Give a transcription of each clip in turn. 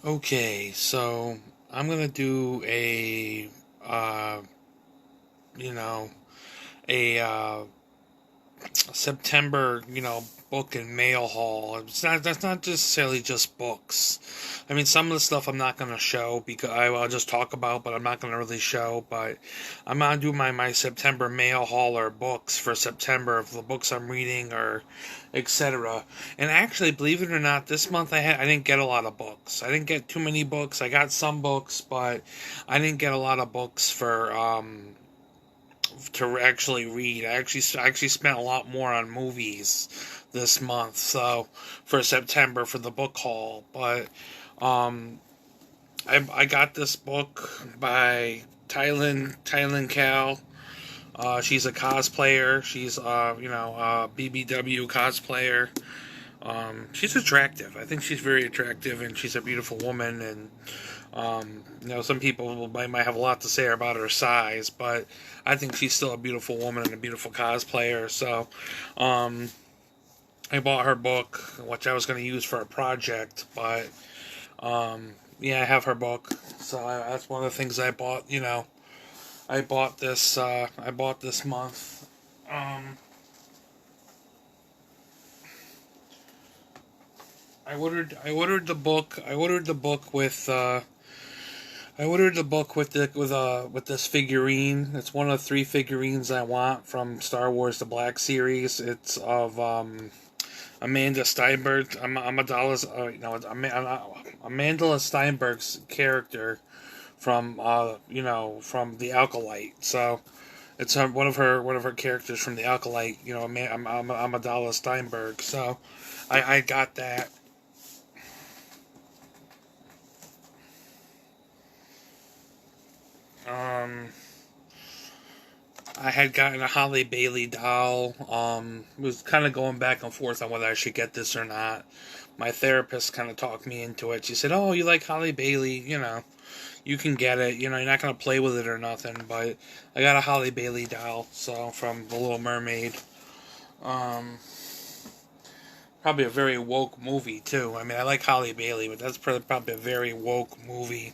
Okay, so I'm gonna do you know, a September, book and mail haul. That's not necessarily just books. I mean, some of the stuff I'm not gonna show because I'll just talk about, but I'm not gonna really show. But I'm gonna do my September mail haul or books for September of the books I'm reading or etc. And actually, believe it or not, this month I didn't get a lot of books. I didn't get too many books. I got some books, but I didn't get a lot of books for to actually read. I actually spent a lot more on movies this month, so for September for the book haul. But um, I got this book by Thailand Cal. She's a cosplayer. She's BBW cosplayer. She's attractive. I think she's very attractive, and she's a beautiful woman. And some people might have a lot to say about her size, but I think she's still a beautiful woman and a beautiful cosplayer. So, um, I bought her book, which I was going to use for a project, but yeah, I have her book. So that's one of the things I bought. I bought this. I bought this month. Um, I ordered the book. I ordered the book with. I ordered the book with this figurine. It's one of three figurines I want from Star Wars: The Black Series. It's of Amanda Steinberg. Amanda Steinberg's character from from the Alkalite. So it's one of her characters from the Alkalite. Amidala Steinberg. So I got that. Um, I had gotten a Holly Bailey doll. Was kind of going back and forth on whether I should get this or not. My therapist kind of talked me into it. She said, "Oh, you like Holly Bailey? You can get it. You're not gonna play with it or nothing." But I got a Holly Bailey doll, so from The Little Mermaid. Um, Probably a very woke movie too. I mean, I like Holly Bailey, but that's probably a very woke movie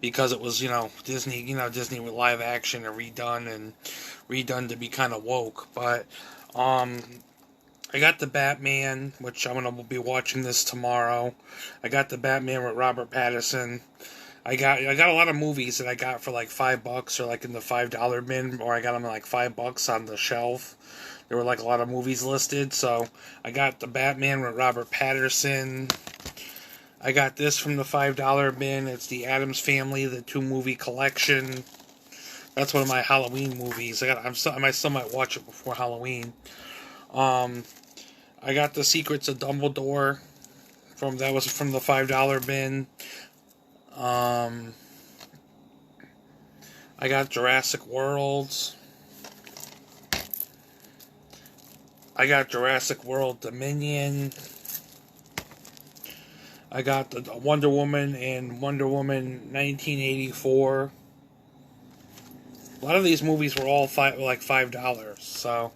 because it was Disney, Disney with live action and redone to be kind of woke. But um, I got the Batman, which I'm gonna be watching this tomorrow. I got the Batman with Robert Pattinson. I got a lot of movies that I got for like $5 or like in the $5 bin, or I got them like $5 on the shelf. There were like a lot of movies listed, so I got the Batman with Robert Pattinson. I got this from the $5 bin. It's the Addams Family, the two movie collection. That's one of my Halloween movies. I still might watch it before Halloween. Um, I got the Secrets of Dumbledore that was from the $5 bin. Um, I got Jurassic World. I got Jurassic World Dominion. I got the Wonder Woman and Wonder Woman 1984. A lot of these movies were all like $5. So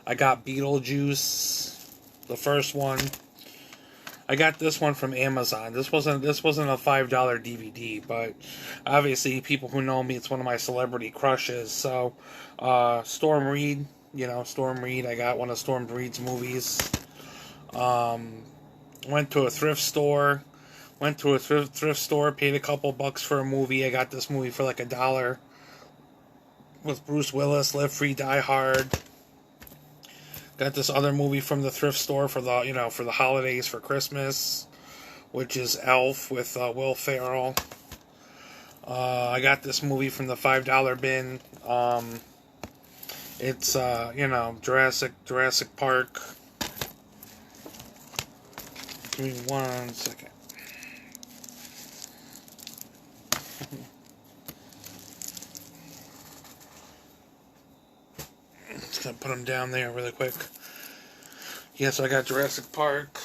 I got Beetlejuice, the first one. I got this one from Amazon. This wasn't a $5 DVD, but obviously people who know me, it's one of my celebrity crushes. So Storm Reed, Storm Reed. I got one of Storm Reed's movies. Um, went to a thrift store. Thrift store, paid a couple bucks for a movie. I got this movie for like $1 with Bruce Willis, Live Free, Die Hard. Got this other movie from the thrift store for the holidays for Christmas, which is Elf with Will Ferrell. I got this movie from the $5 bin. It's Jurassic Park. Give me 1 second. Just gonna put them down there really quick. Yes, I got Jurassic Park.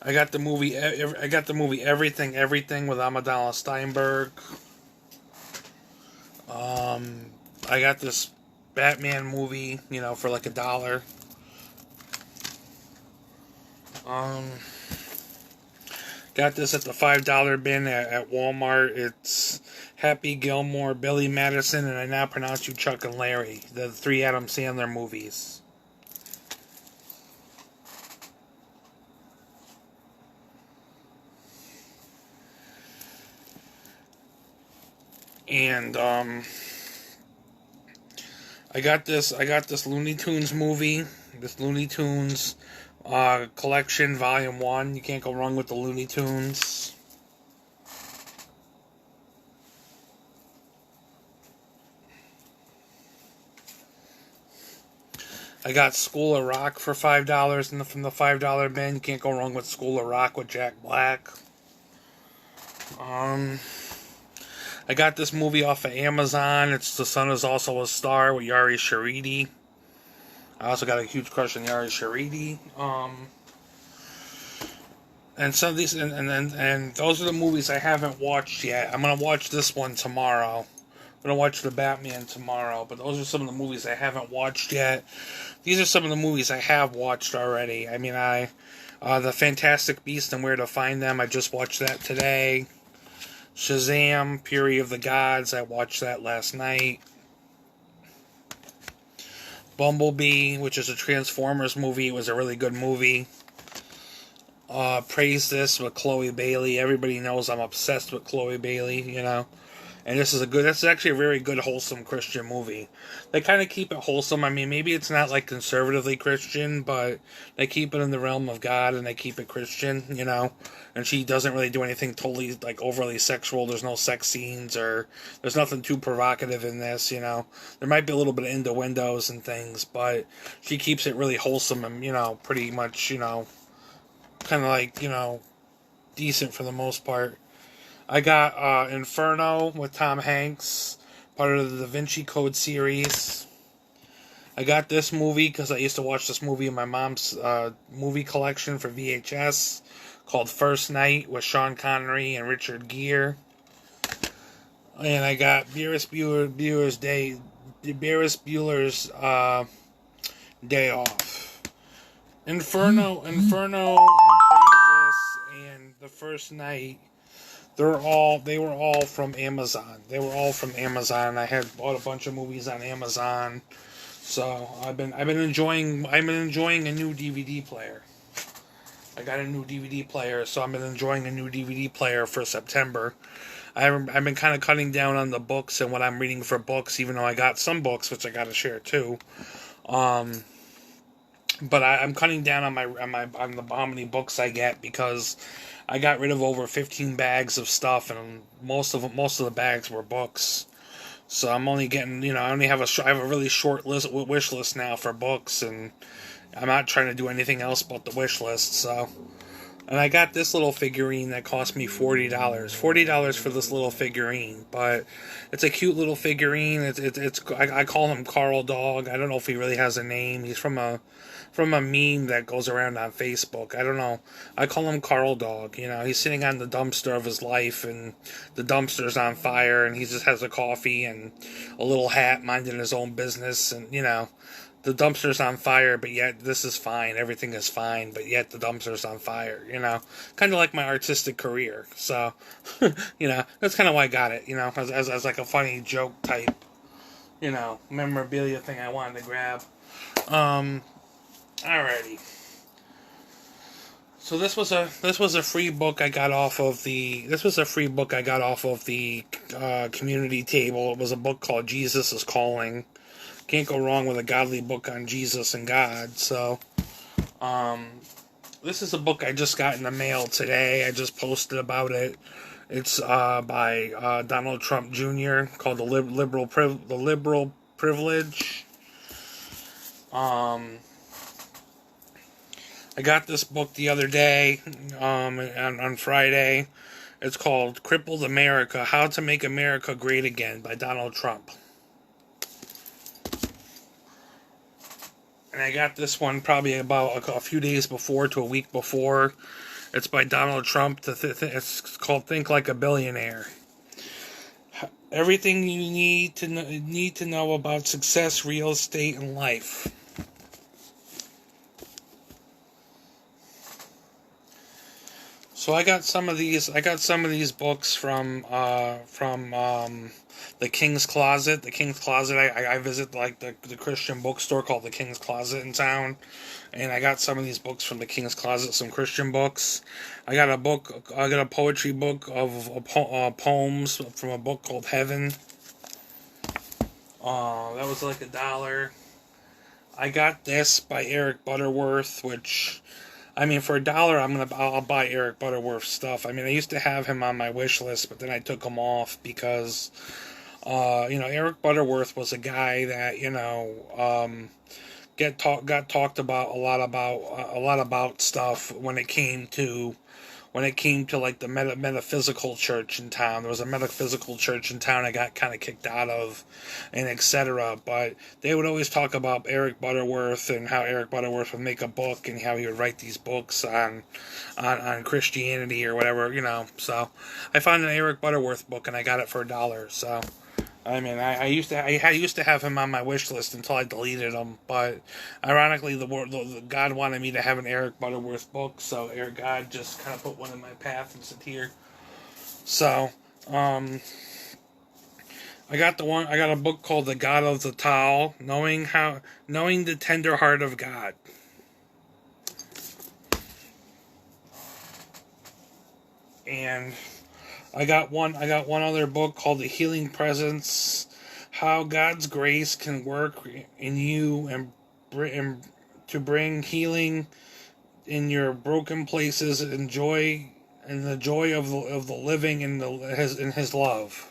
I got the movie. I got the movie Everything with Amidala Steinberg. I got this Batman movie, for like $1. Um, Got this at the $5 bin at Walmart. It's Happy Gilmore, Billy Madison, and I Now Pronounce You Chuck and Larry, the three Adam Sandler movies. And I got this Looney Tunes movie, this Looney Tunes collection, Volume 1. You can't go wrong with the Looney Tunes. I got School of Rock for $5 from the $5 bin. You can't go wrong with School of Rock with Jack Black. I got this movie off of Amazon. It's The Sun Is Also a Star with Yari Shahidi. I also got a huge crush on Yari Shahidi. And some of these, and those are the movies I haven't watched yet. I'm gonna watch this one tomorrow. I'm gonna watch The Batman tomorrow. But those are some of the movies I haven't watched yet. These are some of the movies I have watched already. I mean, The Fantastic Beasts and Where to Find Them. I just watched that today. Shazam, Fury of the Gods. I watched that last night. Bumblebee, which is a Transformers movie. It was a really good movie. Praise This with Chloe Bailey. Everybody knows I'm obsessed with Chloe Bailey, you know. And this is actually a very good, wholesome Christian movie. They kind of keep it wholesome. I mean, maybe it's not like conservatively Christian, but they keep it in the realm of God and they keep it Christian, you know. And she doesn't really do anything totally, like, overly sexual. There's no sex scenes or there's nothing too provocative in this, you know. There might be a little bit of innuendos and things, but she keeps it really wholesome and, you know, pretty much, you know, kind of like, you know, decent for the most part. I got Inferno with Tom Hanks, part of the Da Vinci Code series. I got this movie because I used to watch this movie in my mom's movie collection for VHS called First Night with Sean Connery and Richard Gere. And I got Ferris Bueller's Day Off. Inferno, and The First Night. They were all from Amazon. I had bought a bunch of movies on Amazon, so I've been enjoying a new DVD player. I got a new DVD player, so I've been enjoying a new DVD player for September. I've been kind of cutting down on the books and what I'm reading for books, even though I got some books which I got to share too. But I'm cutting down on how many books I get because I got rid of over 15 bags of stuff, and most of the bags were books. So I'm only getting, you know, I have a really short wish list now for books, and I'm not trying to do anything else but the wish list. So, and I got this little figurine that cost me $40. $40 for this little figurine, but it's a cute little figurine. I call him Carl Dog. I don't know if he really has a name. He's from a meme that goes around on Facebook. I don't know. I call him Carl Dog. You know, he's sitting on the dumpster of his life, and the dumpster's on fire, and he just has a coffee and a little hat, minding his own business, and, you know, the dumpster's on fire, but yet this is fine. Everything is fine, but yet the dumpster's on fire, you know. Kind of like my artistic career. So, you know, that's kind of why I got it, you know, as like a funny joke type, you know, memorabilia thing I wanted to grab. Alrighty. So this was a free book I got off of the community table. It was a book called Jesus is Calling. Can't go wrong with a godly book on Jesus and God. So, this is a book I just got in the mail today. I just posted about it. It's by Donald Trump Jr. called The Liberal Privilege. I got this book the other day, on Friday. It's called Crippled America: How to Make America Great Again by Donald Trump. And I got this one probably about a few days before to a week before. It's by Donald Trump. It's called Think Like a Billionaire. Everything you need to know about success, real estate, and life. So I got some of these. I got some of these books from the King's Closet. The King's Closet. I visit like the Christian bookstore called the King's Closet in town, and I got some of these books from the King's Closet. Some Christian books. I got a book. I got a poetry book of poems from a book called Heaven. That was like $1. I got this by Eric Butterworth, which, I mean, for $1, I'll buy Eric Butterworth stuff. I mean, I used to have him on my wish list, but then I took him off because, Eric Butterworth was a guy that got talked about a lot about stuff when it came to like the metaphysical church in town. There was a metaphysical church in town I got kind of kicked out of, and etc. But they would always talk about Eric Butterworth and how Eric Butterworth would make a book and how he would write these books on Christianity or whatever, So I found an Eric Butterworth book and I got it for $1. So I mean, I used to have him on my wish list until I deleted him. But ironically, the God wanted me to have an Eric Butterworth book, so God just kind of put one in my path and said here. So, I got a book called The God of the Towel, knowing the tender heart of God. And I got one other book called The Healing Presence, how God's grace can work in you and to bring healing in your broken places and joy and the joy of the living in his love.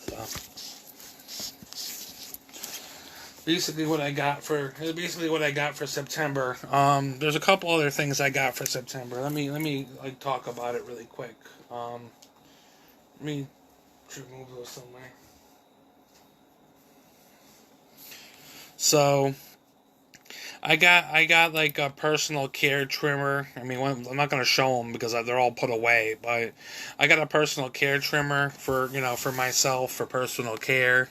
So basically what I got for September. There's a couple other things I got for September. Let me like talk about it really quick. Let me move those somewhere. So I got like a personal care trimmer. I mean, I'm not gonna show them because they're all put away. But I got a personal care trimmer for myself for personal care,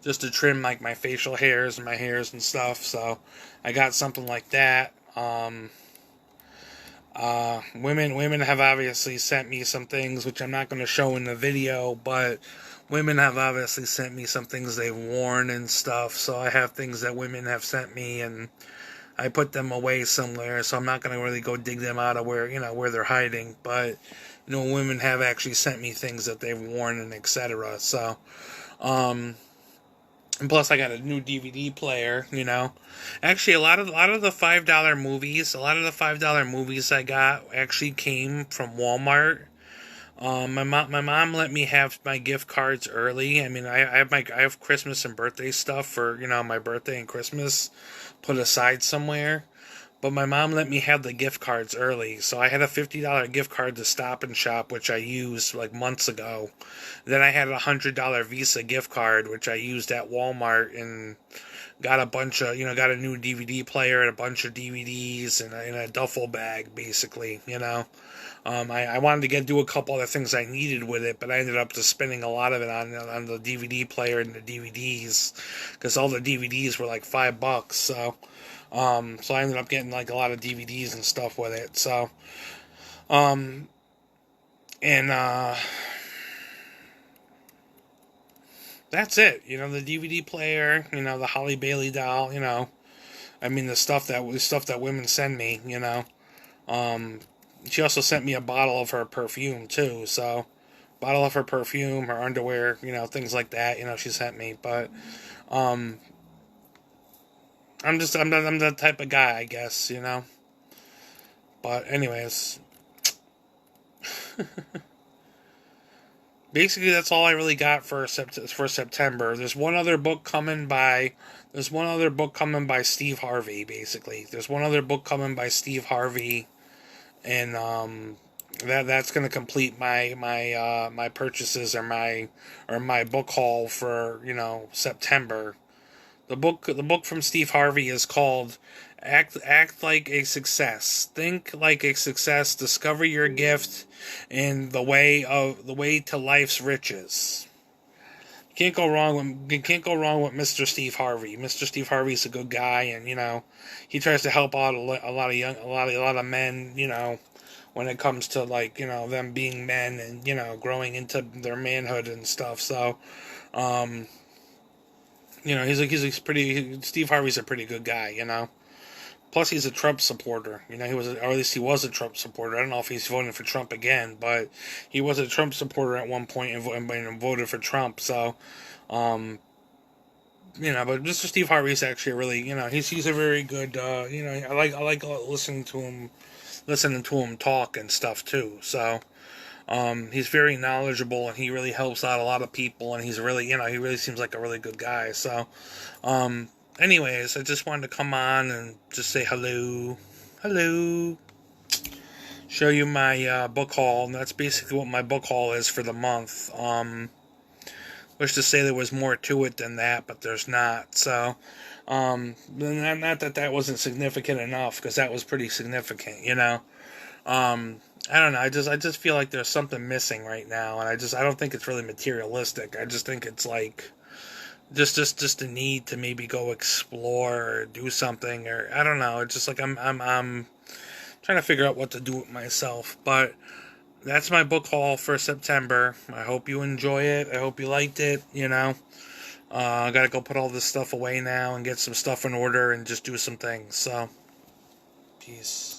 just to trim like my facial hairs and my hairs and stuff. So I got something like that. Women have obviously sent me some things which I'm not going to show in the video, but women have obviously sent me some things they've worn and stuff. So I have things that women have sent me, and I put them away somewhere. So I'm not going to really go dig them out of where they're hiding. But women have actually sent me things that they've worn and etc. So, and plus, I got a new DVD player. Actually, a lot of the $5 movies I got actually came from Walmart. My mom let me have my gift cards early. I mean, I have Christmas and birthday stuff for my birthday and Christmas put aside somewhere. But my mom let me have the gift cards early, so I had a $50 gift card to Stop and Shop, which I used like months ago. Then I had a $100 Visa gift card, which I used at Walmart, and got a bunch of, got a new DVD player and a bunch of DVDs and a duffel bag, basically, I wanted to do a couple other things I needed with it, but I ended up just spending a lot of it on the DVD player and the DVDs, because all the DVDs were like $5, so I ended up getting like a lot of DVDs and stuff with it. So, that's it. The DVD player, the Holly Bailey doll, I mean the stuff that women send me, She also sent me a bottle of her perfume too. So, bottle of her perfume, her underwear, things like that. She sent me, but I'm the type of guy, I guess, But anyways, basically that's all I really got for September. There's one other book coming by Steve Harvey. Basically, there's one other book coming by Steve Harvey, and that's gonna complete my purchases or my book haul for September. The book from Steve Harvey is called Act Like a Success. Think like a success. Discover your gift and the way to life's riches. can't go wrong with Mr. Steve Harvey. Mr. Steve Harvey's a good guy, and he tries to help out a lot of a lot of men, when it comes to like them being men and growing into their manhood and stuff. So, um, he's pretty. Steve Harvey's a pretty good guy. Plus, he's a Trump supporter. He was, or at least he was a Trump supporter. I don't know if he's voting for Trump again, but he was a Trump supporter at one point and voted for Trump. So, but Mr. Steve Harvey's actually a really, he's a very good. I like listening to him talk and stuff too. So, he's very knowledgeable and he really helps out a lot of people. And he's really, he really seems like a really good guy. So, anyways, I just wanted to come on and just say hello. Show you my book haul, and that's basically what my book haul is for the month. Wish to say there was more to it than that, but there's not. So, not that wasn't significant enough, because that was pretty significant, I don't know. I just feel like there's something missing right now, and I don't think it's really materialistic. I just think it's like just a need to maybe go explore or do something, or I don't know. It's just like I'm trying to figure out what to do with myself. But that's my book haul for September. I hope you enjoy it. I hope you liked it. I gotta go put all this stuff away now and get some stuff in order and just do some things. So, peace.